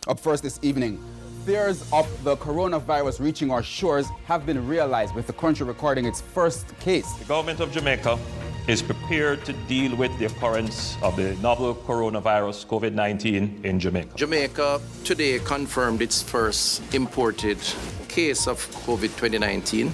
Up first this evening, fears of the coronavirus reaching our shores have been realized, with the country recording its first case. The government of Jamaica is prepared to deal with the occurrence of the novel coronavirus COVID-19 in Jamaica. Jamaica today confirmed its first imported case of COVID-19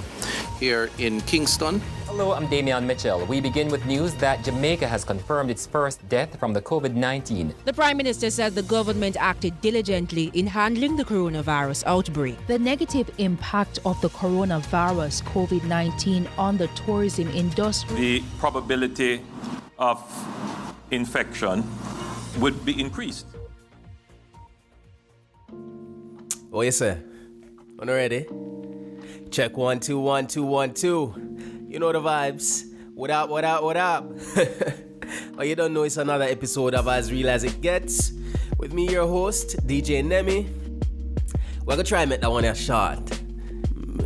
here in Kingston. Hello, I'm Damian Mitchell. We begin with news that Jamaica has confirmed its first death from the COVID-19. The Prime Minister said the government acted diligently in handling the coronavirus outbreak. The negative impact of the coronavirus COVID-19 on the tourism industry. The probability of infection would be increased. Oh, yes, sir. On ready? Check 1 2 1 2 1 2. You know the vibes. What up, what up, what up? Oh, you don't know, it's another episode of As Real As It Gets. With me, your host, DJ Nemi. We're gonna try and make that one a short.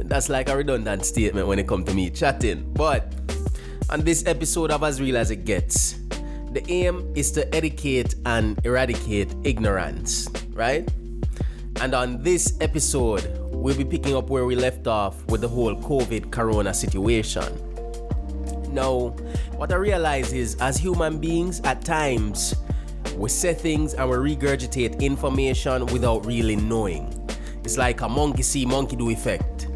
That's like a redundant statement when it comes to me chatting. But on this episode of As Real As It Gets, the aim is to educate and eradicate ignorance, right? And on this episode, we'll be picking up where we left off with the whole COVID corona situation. Now, what I realize is, as human beings, at times, we say things and we regurgitate information without really knowing. It's like a monkey see, monkey do effect.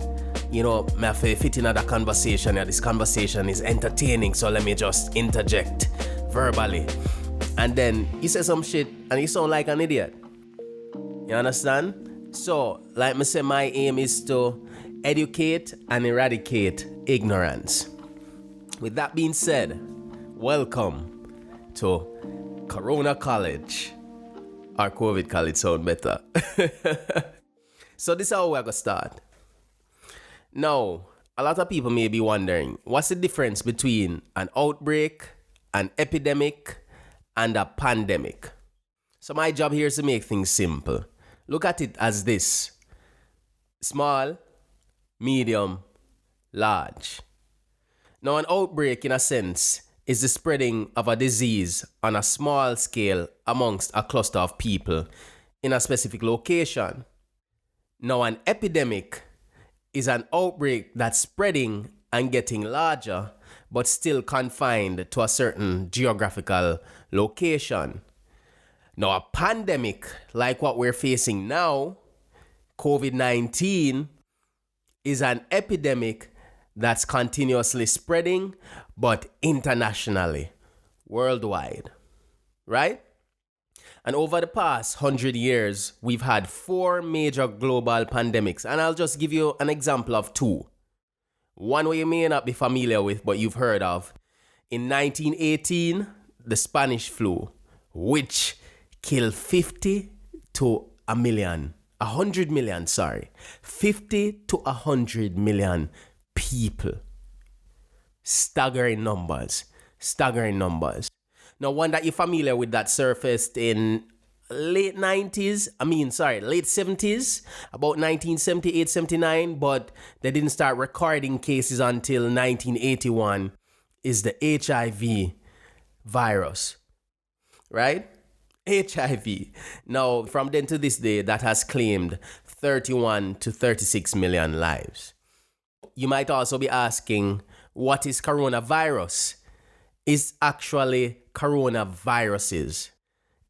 You know, me have to fit in that conversation, and this conversation is entertaining, so let me just interject verbally. And then you say some shit and you sound like an idiot. You understand? So, like I said, my aim is to educate and eradicate ignorance. With that being said, welcome to Corona College. Or COVID College sound better. So this is how we're going to start. Now, a lot of people may be wondering, what's the difference between an outbreak, an epidemic, and a pandemic? So my job here is to make things simple. Look at it as this: small, medium, large. Now, an outbreak, in a sense, is the spreading of a disease on a small scale amongst a cluster of people in a specific location. Now, an epidemic is an outbreak that's spreading and getting larger, but still confined to a certain geographical location. Now, a pandemic, like what we're facing now, COVID-19, is an epidemic that's continuously spreading, but internationally, worldwide, right? And over the past 100 years, we've had 4 major global pandemics, and I'll just give you an example of 2. One way you may not be familiar with, but you've heard of. In 1918, the Spanish flu, which killed 50 to 100 million, 50 to 100 million people. Staggering numbers. Now, one that you're familiar with that surfaced in late 70s, about 1978, 79, but they didn't start recording cases until 1981, is the HIV virus, right? HIV. Now, from then to this day, that has claimed 31 to 36 million lives. You might also be asking, what is coronavirus? It's actually coronaviruses.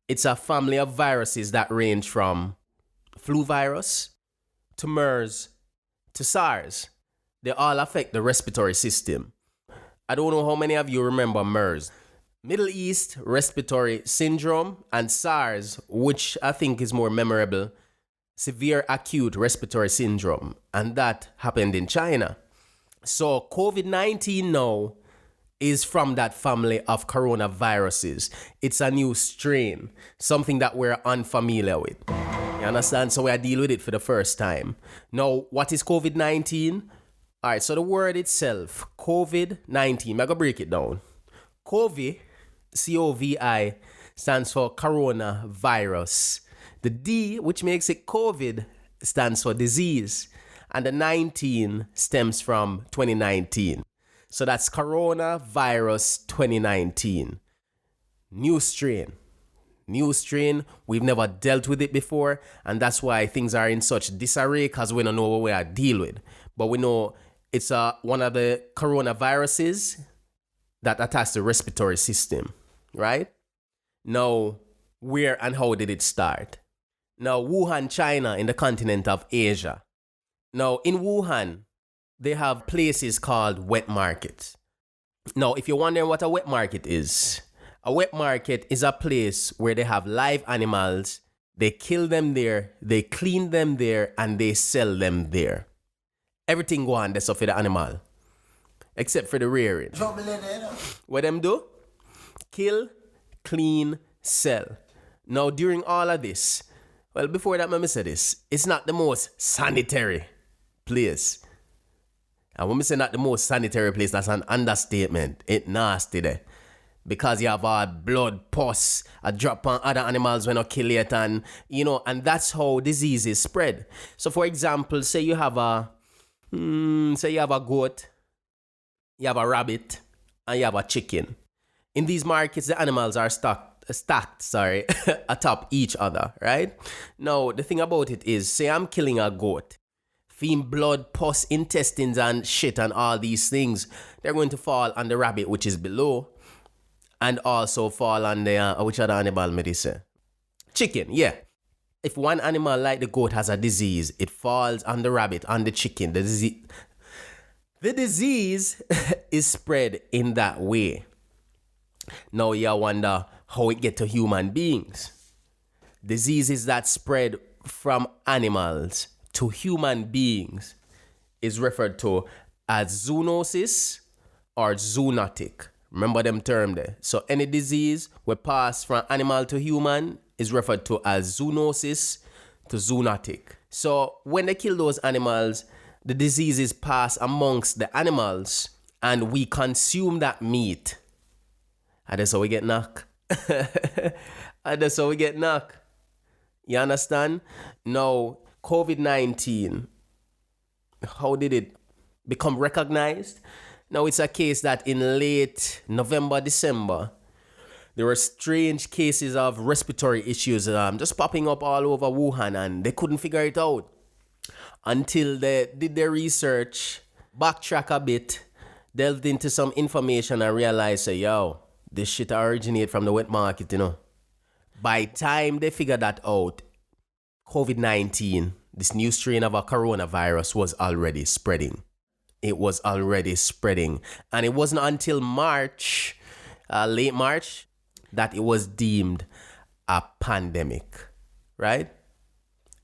It's a family of viruses that range from flu virus to MERS to SARS. They all affect the respiratory system. I don't know how many of you remember MERS. Middle East Respiratory Syndrome, and SARS, which I think is more memorable, Severe Acute Respiratory Syndrome, and that happened in China. So COVID-19 now is from that family of coronaviruses. It's a new strain, something that we're unfamiliar with. You understand? So we're dealing with it for the first time. Now, what is COVID-19? All right, so the word itself, COVID-19, I'm going to break it down. COVID, C-O-V-I, stands for coronavirus. The D, which makes it COVID, stands for disease. And the 19 stems from 2019. So that's coronavirus 2019. New strain. New strain, we've never dealt with it before, and that's why things are in such disarray because we don't know what we are dealing with. But we know it's one of the coronaviruses that attacks the respiratory system, right? Now, where and how did it start? Now, Wuhan, China, in the continent of Asia. Now, in Wuhan, they have places called wet markets. Now, if you're wondering what a wet market is, a wet market is a place where they have live animals, they kill them there, they clean them there, and they sell them there. Everything go on there for the animal, except for the rearing. What them do? Kill, clean, sell. Now, during all of this, well, before that, let me say this, it's not the most sanitary place. And when we say not the most sanitary place, that's an understatement. It's nasty there. Because you have blood, pus, a drop on other animals when you kill it, and and that's how diseases spread. So for example, say you have a goat, you have a rabbit, and you have a chicken. In these markets, the animals are stacked atop each other, right? Now, the thing about it is, say I'm killing a goat. Feeding blood, pus, intestines, and shit, and all these things, they're going to fall on the rabbit, which is below, and also fall on the, which other animal may they say? Chicken, yeah. If one animal like the goat has a disease, it falls on the rabbit, on the chicken. The disease is spread in that way. Now you wonder how it get to human beings. Diseases that spread from animals to human beings is referred to as zoonosis or zoonotic. Remember them term there. So any disease we pass from animal to human is referred to as zoonosis to zoonotic. So when they kill those animals, the diseases pass amongst the animals and we consume that meat. And that's how we get knocked. And that's how we get knocked. You understand? Now, COVID-19, how did it become recognized? Now, it's a case that in late November, December, there were strange cases of respiratory issues just popping up all over Wuhan, and they couldn't figure it out until they did their research, backtrack a bit, delved into some information and realized, this shit originate from the wet market, By time they figured that out, COVID-19, this new strain of a coronavirus, was already spreading. It was already spreading. And it wasn't until March, late March, that it was deemed a pandemic, right?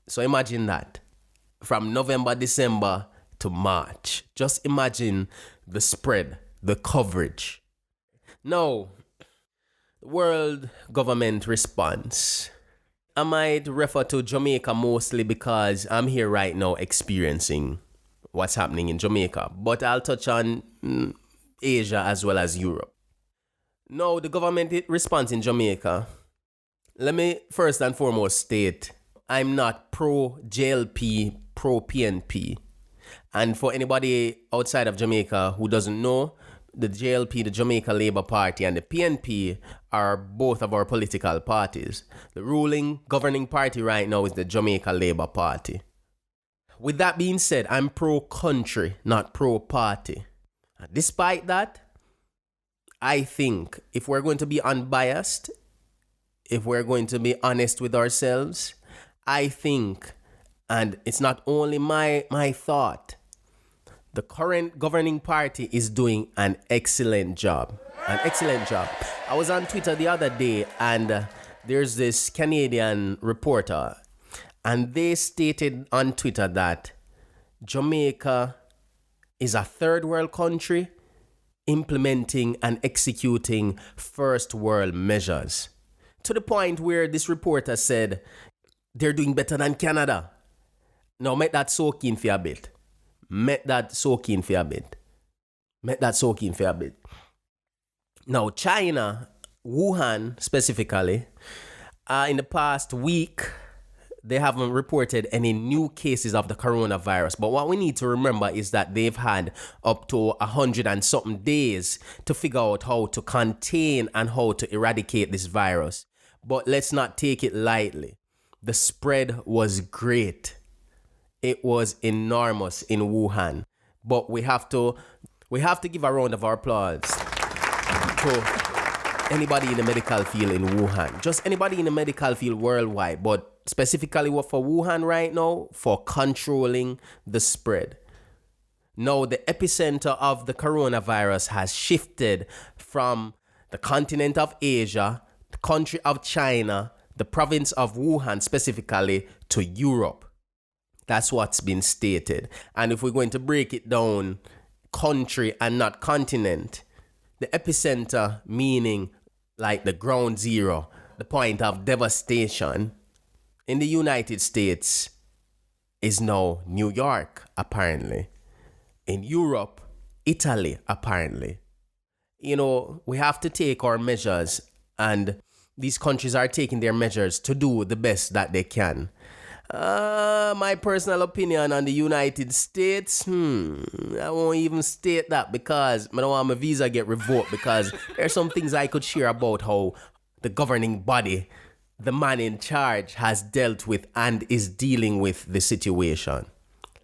So imagine that. From November, December to March. Just imagine the spread, the coverage. Now, the world government response. I might refer to Jamaica mostly because I'm here right now experiencing what's happening in Jamaica. But I'll touch on Asia as well as Europe. Now, the government response in Jamaica. Let me first and foremost state, I'm not pro-JLP, pro-PNP. And for anybody outside of Jamaica who doesn't know, the JLP, the Jamaica Labour Party, and the PNP are both of our political parties. The ruling, governing party right now is the Jamaica Labour Party. With that being said, I'm pro-country, not pro-party. Despite that, I think if we're going to be unbiased, if we're going to be honest with ourselves, I think, and it's not only my thought, the current governing party is doing an excellent job. An excellent job. I was on Twitter the other day and there's this Canadian reporter and they stated on Twitter that Jamaica is a third world country implementing and executing first world measures. To the point where this reporter said they're doing better than Canada. Now, make that soak in for a bit. Now, China, Wuhan specifically, in the past week, they haven't reported any new cases of the coronavirus. But what we need to remember is that they've had up to 100 and something days to figure out how to contain and how to eradicate this virus. But let's not take it lightly. The spread was great. It was enormous in Wuhan. But we have to give a round of applause to anybody in the medical field in Wuhan. Just anybody in the medical field worldwide, but specifically for Wuhan right now, for controlling the spread. Now, the epicenter of the coronavirus has shifted from the continent of Asia, the country of China, the province of Wuhan specifically, to Europe. That's what's been stated. And if we're going to break it down, country and not continent, the epicenter, meaning like the ground zero, the point of devastation in the United States, is now New York, apparently. In Europe, Italy, apparently. You know, we have to take our measures, and these countries are taking their measures to do the best that they can. My personal opinion on the United States, I won't even state that because I don't want my visa get revoked, because there's some things I could share about how the governing body, the man in charge, has dealt with and is dealing with the situation.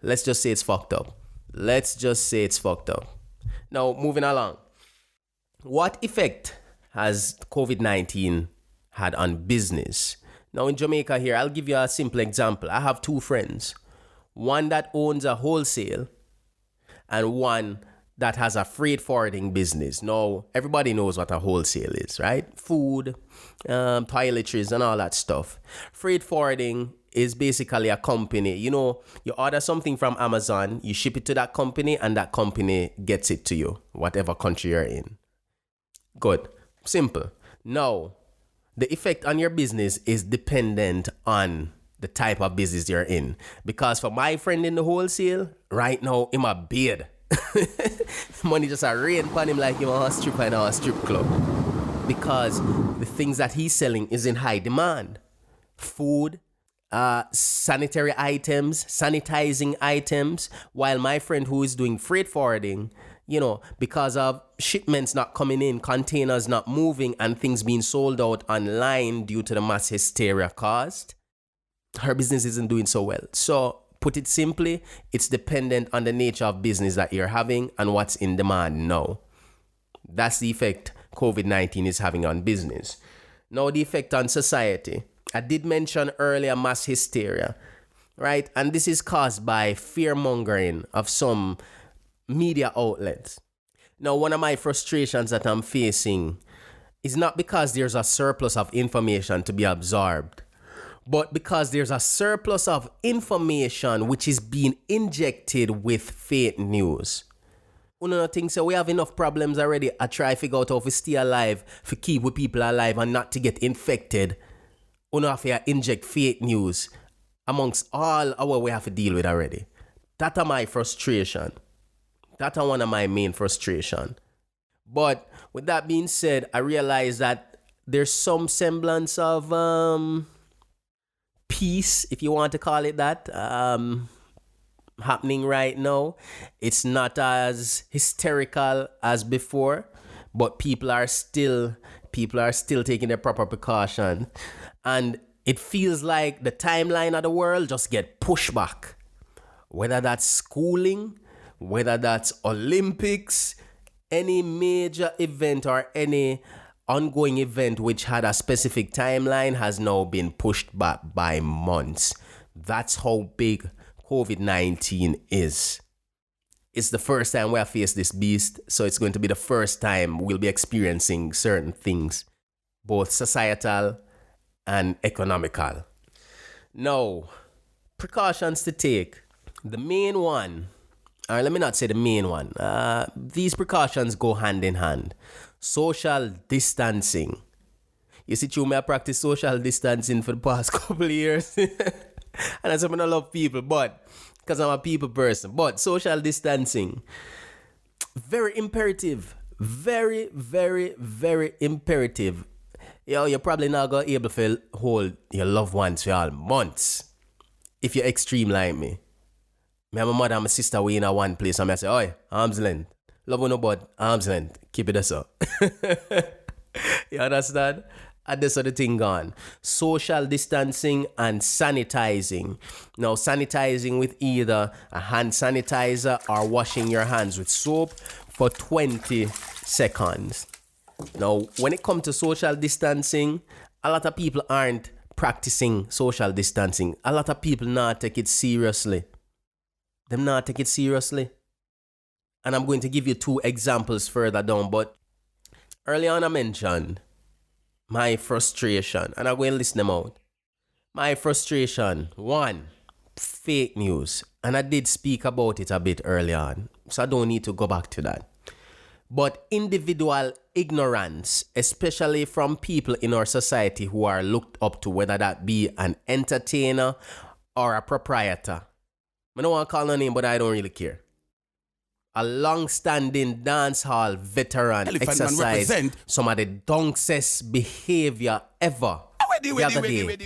Let's just say it's fucked up. Now, moving along. What effect has COVID-19 had on business? Now, in Jamaica here, I'll give you a simple example. I have two friends. One that owns a wholesale and one that has a freight forwarding business. Now, everybody knows what a wholesale is, right? Food, toiletries, and all that stuff. Freight forwarding is basically a company. You know, you order something from Amazon, you ship it to that company, and that company gets it to you, whatever country you're in. Good. Simple. Now, the effect on your business is dependent on the type of business you're in. Because for my friend in the wholesale, right now, in my beard, money just a rain upon him like him on a strip in a strip club. Because the things that he's selling is in high demand. Food, sanitary items, sanitizing items, while my friend who is doing freight forwarding, you know, because of shipments not coming in, containers not moving, and things being sold out online due to the mass hysteria caused, her business isn't doing so well. So, put it simply, it's dependent on the nature of business that you're having and what's in demand now. That's the effect COVID-19 is having on business. Now, the effect on society. I did mention earlier mass hysteria, right? And this is caused by fear-mongering of some media outlets. Now, one of my frustrations that I'm facing is not because there's a surplus of information to be absorbed, but because there's a surplus of information which is being injected with fake news. One of the things, so we have enough problems already. I try to figure out how to stay alive, to keep with people alive and not to get infected. We have to inject fake news amongst all our we have to deal with already. That's my frustration. That's one of my main frustration. But with that being said, I realize that there's some semblance of peace, if you want to call it that, happening right now. It's not as hysterical as before, but people are still taking their proper precaution. And it feels like the timeline of the world just get pushed back. Whether that's schooling, whether that's Olympics, any major event or any ongoing event which had a specific timeline has now been pushed back by months. That's how big COVID-19 is. It's the first time we have faced this beast, so it's going to be the first time we'll be experiencing certain things, both societal and economical. Now, precautions to take. The main one, or let me not say the main one, these precautions go hand in hand. Social distancing. You see, true, I practice social distancing for the past couple of years. And I say I don't love people, but because I'm a people person. But social distancing, very imperative. Very, very, very imperative. You're probably not going to be able to hold your loved ones for all months if you're extreme like me. My mother and my sister were in a one place and I say, oi, arm's length. Love no but arm's length. Keep it as up. You understand? And this other thing gone. Social distancing and sanitizing. Now, sanitizing with either a hand sanitizer or washing your hands with soap for 20 seconds. Now, when it comes to social distancing, a lot of people aren't practicing social distancing. A lot of people not take it seriously. Them not take it seriously. And I'm going to give you 2 examples further down, but early on I mentioned my frustration, and I'm going to list them out. My frustration, 1, fake news. And I did speak about it a bit early on, so I don't need to go back to that. But individual ignorance, especially from people in our society who are looked up to, whether that be an entertainer or a proprietor. I don't want to call no name, but I don't really care. A long-standing dancehall veteran exercise some of the dunksest behavior ever. The other day.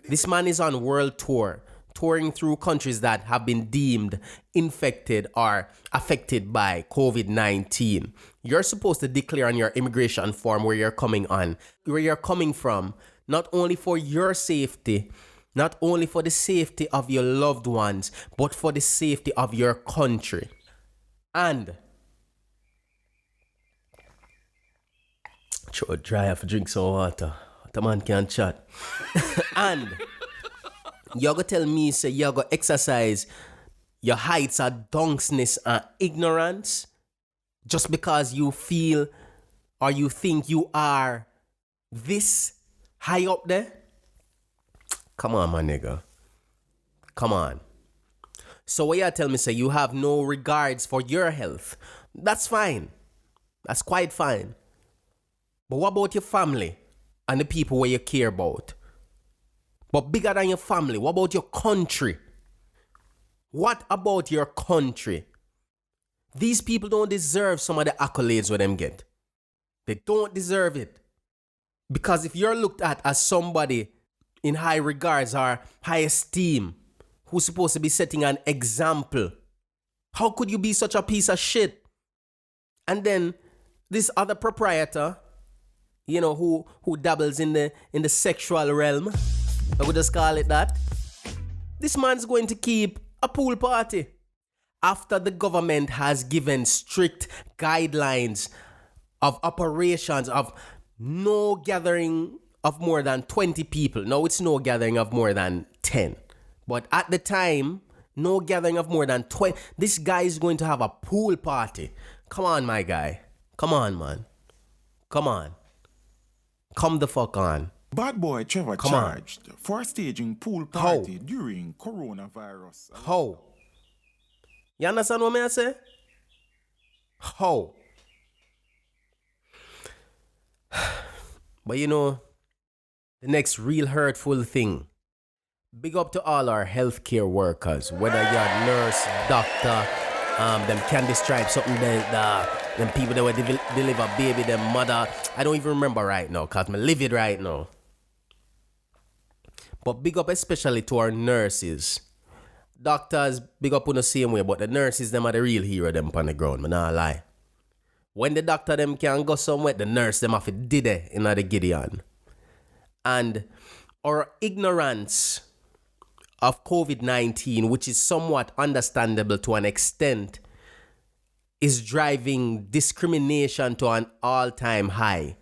This man is on world tour, touring through countries that have been deemed infected or affected by COVID-19. You're supposed to declare on your immigration form where you're coming from, not only for your safety, not only for the safety of your loved ones, but for the safety of your country. And dry have to drink some water. The man can't chat. And you're going to tell me, say, you're going to exercise your heights of dunksness and ignorance just because you feel or you think you are this high up there? Come on, my nigga. Come on. So what you tell me, say, you have no regards for your health. That's fine. That's quite fine. But what about your family and the people where you care about? But bigger than your family, what about your country? What about your country? These people don't deserve some of the accolades what them get. They don't deserve it. Because if you're looked at as somebody in high regards or high esteem, who's supposed to be setting an example, how could you be such a piece of shit? And then this other proprietor, you know, who dabbles in the sexual realm, I would just call it that. This man's going to keep a pool party after the government has given strict guidelines of operations of no gathering of more than 20 people. Now it's no gathering of more than 10. But at the time, no gathering of more than 20. This guy is going to have a pool party. Come on, my guy. Come on, man. Come on. Come the fuck on. Bad boy Trevor charged for staging pool party during coronavirus. How? You understand what I say? How? But you know, the next real hurtful thing. Big up to all our healthcare workers, whether you're a nurse, doctor, them candy stripes, something them people that will deliver baby, them mother. I don't even remember right now, cause I live it right now. But big up especially to our nurses. Doctors, big up on the same way, but the nurses, them are the real hero, them on the ground, man, not lie. When the doctor, them can go somewhere, the nurse, them have to did it in the Gideon. And our ignorance of COVID-19, which is somewhat understandable to an extent, is driving discrimination to an all-time high,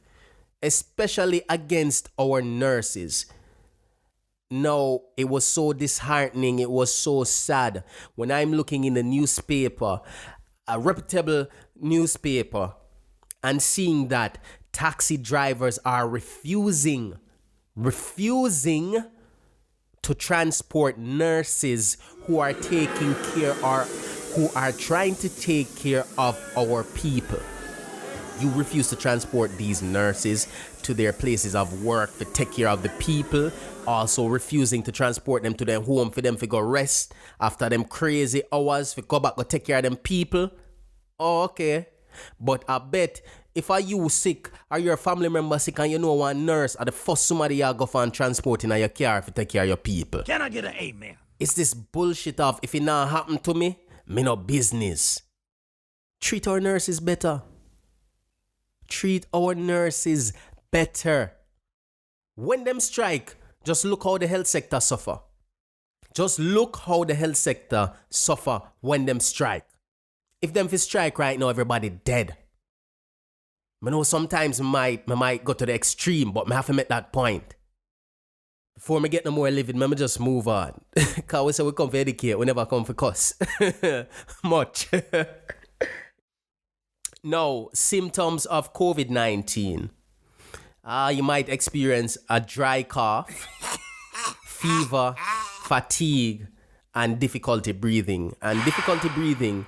especially against our nurses. No, it was so disheartening, it was so sad when I'm looking in the newspaper, a reputable newspaper, and seeing that taxi drivers are refusing to transport nurses who are taking care or who are trying to take care of our people. You refuse to transport these nurses to their places of work to take care of the people, also refusing to transport them to their home for them to go rest after them crazy hours to go back to take care of them people. Oh, okay. But I bet if you sick or your family member sick and you know one nurse are the first somebody you go for and transport in your car to take care of your people. Can I get an amen? It's this bullshit of if it not happen to me no business. Treat our nurses better. Treat our nurses better. When them strike, just look how the health sector suffer. Just look how the health sector suffer when them strike. If them fi strike right now, everybody dead. I know sometimes I might go to the extreme, but I have to make that point. Before me get no more living, me just move on. Because we say we come for educate, we never come for cuss. Much. Now, symptoms of COVID-19. You might experience a dry cough, fever, fatigue, and difficulty breathing. And difficulty breathing,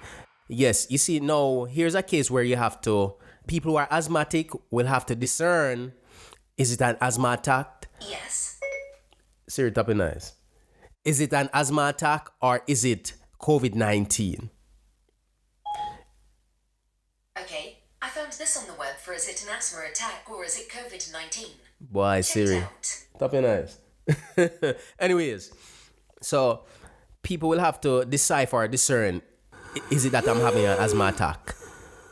yes, you see, now, here's a case where you have to, people who are asthmatic will have to discern, is it an asthma attack? Yes. Siri, tap in nice. Is it an asthma attack or is it COVID-19? Okay, I found this on the web for is it an asthma attack or is it COVID-19? Boy, Check it Siri. out. Tap in nice. Anyways, so people will have to decipher or discern, is it that I'm having an asthma attack?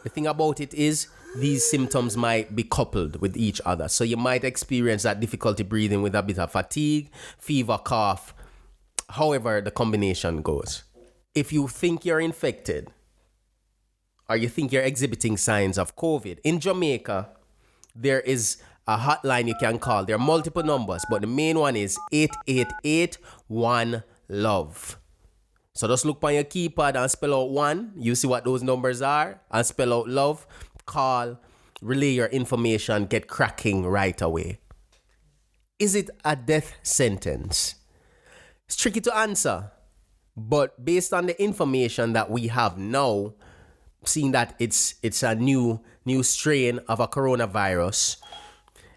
The thing about it is, these symptoms might be coupled with each other. So you might experience that difficulty breathing with a bit of fatigue, fever, cough, however the combination goes. If you think you're infected or you think you're exhibiting signs of COVID, in Jamaica, there is a hotline you can call. There are multiple numbers, but the main one is 888-1-LOVE. So just look on your keypad and spell out 1. You see what those numbers are and spell out love. Call, relay your information, get cracking right away. Is it a death sentence? It's tricky to answer, but based on the information that we have now, seeing that it's a new strain of a coronavirus,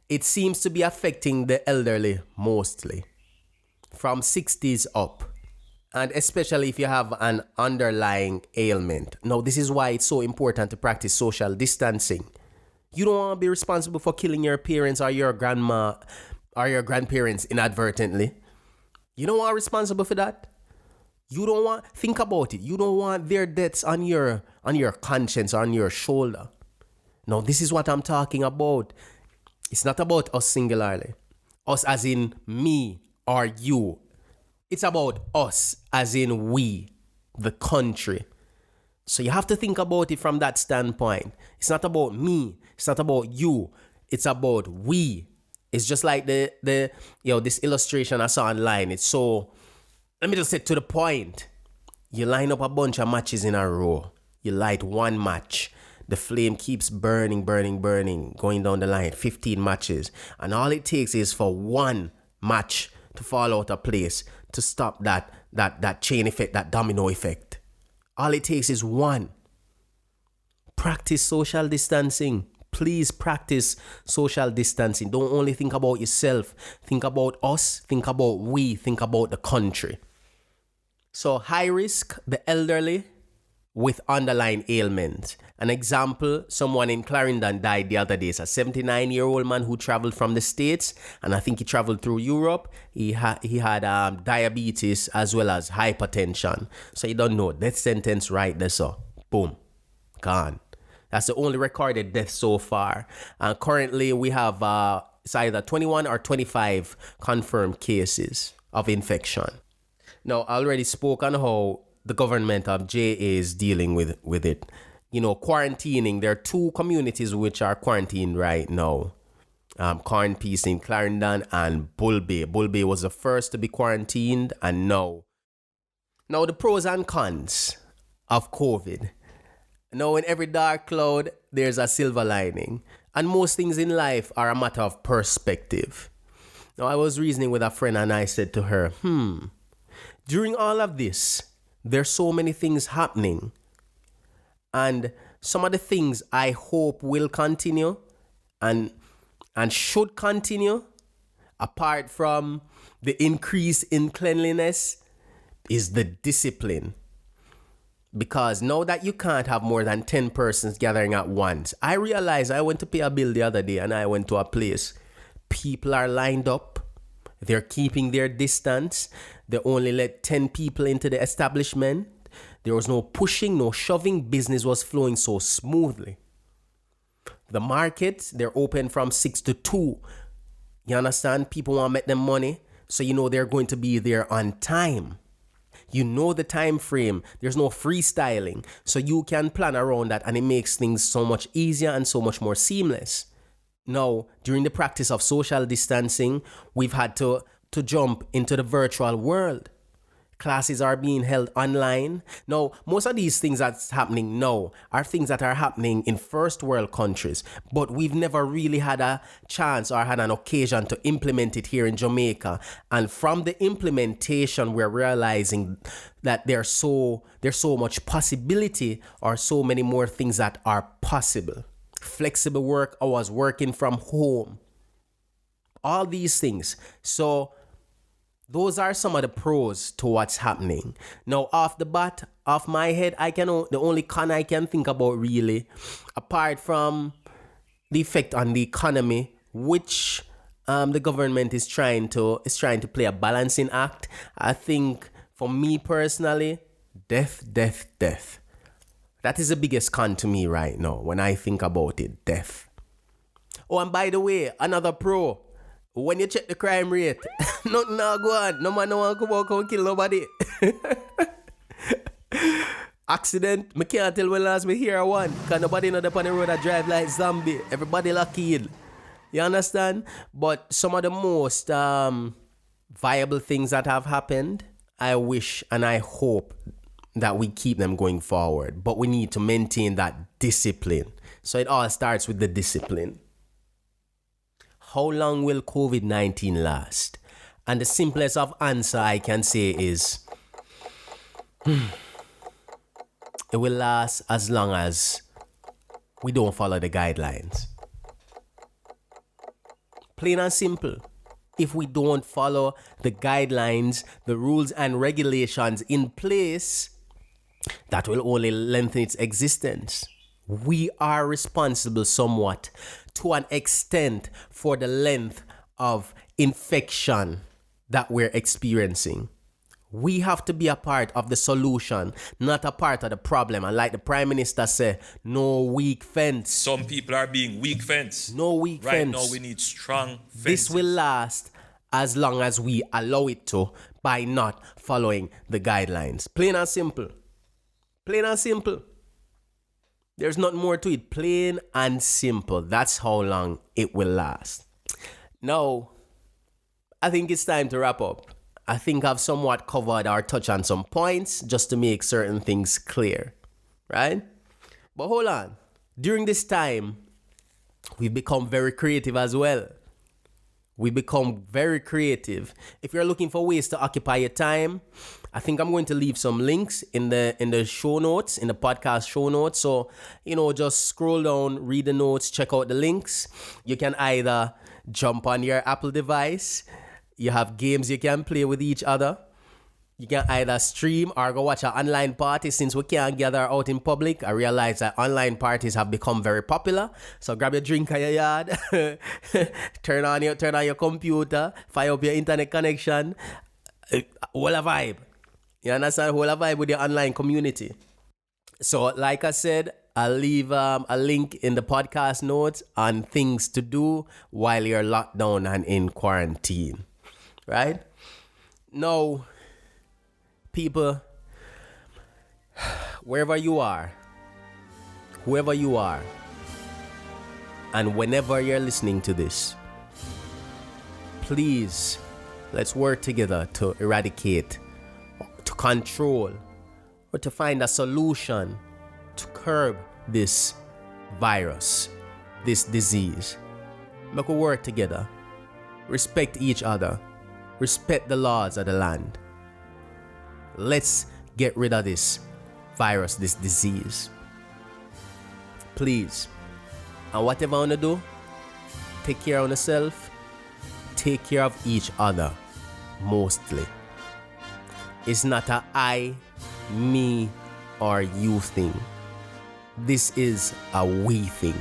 it seems to be affecting the elderly mostly, from 60s up. And especially if you have an underlying ailment. Now, this is why it's so important to practice social distancing. You don't want to be responsible for killing your parents or your grandma or your grandparents inadvertently. You don't want to be responsible for that. You don't want, think about it. You don't want their deaths on your conscience, on your shoulder. Now, this is what I'm talking about. It's not about us singularly. Us as in me or you. It's about us, as in we, the country. So you have to think about it from that standpoint. It's not about me. It's not about you. It's about we. It's just like this illustration I saw online. It's so, let me just say to the point. You line up a bunch of matches in a row. You light one match. The flame keeps burning, going down the line, 15 matches. And all it takes is for one match to fall out of place to stop that chain effect, that domino effect. All it takes is one. Practice social distancing. Please practice social distancing. Don't only think about yourself. Think about us. Think about we. Think about the country. So high risk, the elderly with underlying ailments. An example, someone in Clarendon died the other day. It's a 79-year-old man who traveled from the States, and I think he traveled through Europe. He had diabetes as well as hypertension. So you don't know, death sentence right there, so boom, gone. That's the only recorded death so far. And currently we have it's either 21 or 25 confirmed cases of infection. Now, I already spoke on how the government of JA is dealing with it. You know, quarantining. There are 2 communities which are quarantined right now. Corn Peace in Clarendon and Bull Bay. Bull Bay was the first to be quarantined, and now the pros and cons of COVID. Now, in every dark cloud, there's a silver lining. And most things in life are a matter of perspective. Now, I was reasoning with a friend and I said to her, during all of this, there's so many things happening. And some of the things I hope will continue and should continue, apart from the increase in cleanliness, is the discipline. Because now that you can't have more than 10 persons gathering at once, I realized I went to pay a bill the other day and I went to a place. People are lined up. They're keeping their distance. They only let 10 people into the establishment. There was no pushing, no shoving. Business was flowing so smoothly. The markets, they're open from 6 to 2. You understand? People want to make them money, so you know they're going to be there on time. You know the time frame. There's no freestyling, so you can plan around that, and it makes things so much easier and so much more seamless. Now, during the practice of social distancing, we've had to jump into the virtual world. Classes are being held online. Now, most of these things that's happening now are things that are happening in first world countries, but we've never really had a chance or had an occasion to implement it here in Jamaica. And from the implementation, we're realizing that there's so much possibility, or so many more things that are possible. Flexible work hours, working from home, all these things. So those are some of the pros to what's happening. Now, off the bat, off my head, the only con I can think about really, apart from the effect on the economy, which the government is trying to play a balancing act. I think for me personally, death. That is the biggest con to me right now when I think about it, death. Oh, and by the way, another pro. When you check the crime rate, nothing now go on. No man no one come out and kill nobody. Accident, I can't tell when last me hear one. Because nobody know up on the road that drive like zombie. Everybody lucky. You understand? But some of the most viable things that have happened, I wish and I hope that we keep them going forward. But we need to maintain that discipline. So it all starts with the discipline. How long will COVID-19 last? And the simplest of answer I can say is, it will last as long as we don't follow the guidelines. Plain and simple. If we don't follow the guidelines, the rules and regulations in place, that will only lengthen its existence. We are responsible somewhat, to an extent, for the length of infection that we're experiencing. We have to be a part of the solution, not a part of the problem. And like the Prime Minister said, no weak fence. Some people are being weak fence. No weak fence. Right now we need strong fences. This will last as long as we allow it to, by not following the guidelines. Plain and simple. Plain and simple. There's not more to it. Plain and simple. That's how long it will last. Now, I think it's time to wrap up. I think I've somewhat covered or touched on some points just to make certain things clear. Right? But hold on. During this time, we've become very creative as well. We become very creative. If you're looking for ways to occupy your time, I think I'm going to leave some links in the show notes, in the podcast show notes. So, just scroll down, read the notes, check out the links. You can either jump on your Apple device. You have games you can play with each other. You can either stream or go watch an online party. Since we can't gather out in public, I realize that online parties have become very popular. So grab your drink in your yard, turn on your computer, fire up your internet connection. Whole a vibe. You understand? Whole a vibe with your online community. So like I said, I'll leave a link in the podcast notes on things to do while you're locked down and in quarantine. Right? Now, people, wherever you are, whoever you are, and whenever you're listening to this, please, let's work together to eradicate, to control, or to find a solution to curb this virus, this disease. Make we work together. Respect each other. Respect the laws of the land. Let's get rid of this virus, this disease. Please. And whatever you want to do, take care of yourself. Take care of each other. Mostly. It's not a I, me, or you thing. This is a we thing.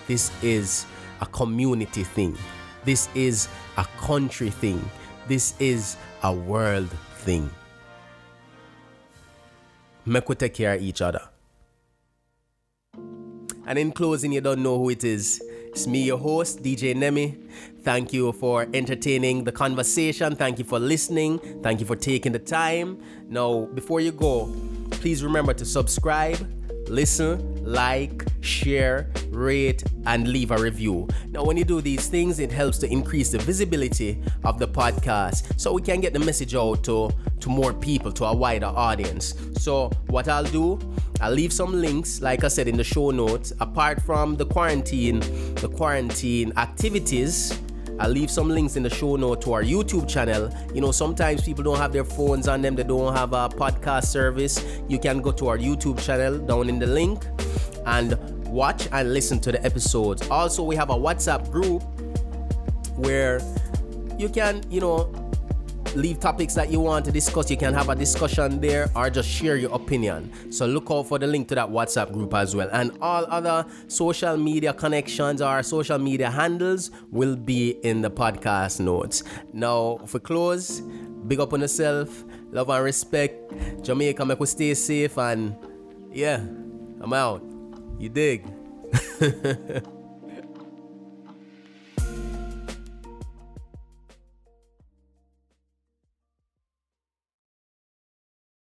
This is a community thing. This is a country thing. This is a world thing. Make we take care of each other. And in closing, you don't know who it is. It's me, your host, DJ Nemi. Thank you for entertaining the conversation. Thank you for listening. Thank you for taking the time. Now, before you go, please remember to subscribe, listen, like, share, rate, and leave a review. Now, when you do these things, it helps to increase the visibility of the podcast so we can get the message out to more people, to a wider audience. So what I'll do, I'll leave some links, like I said, in the show notes. Apart from the quarantine activities, I'll leave some links in the show note to our YouTube channel. You know, sometimes people don't have their phones on them, they don't have a podcast service. You can go to our YouTube channel down in the link and watch and listen to the episodes. Also, we have a WhatsApp group where you can, leave topics that you want to discuss. You can have a discussion there or just share your opinion. So look out for the link to that WhatsApp group as well. And all other social media connections or social media handles will be in the podcast notes. Now, for close, big up on yourself, love and respect. Jamaica, make we stay safe, and yeah, I'm out. You dig?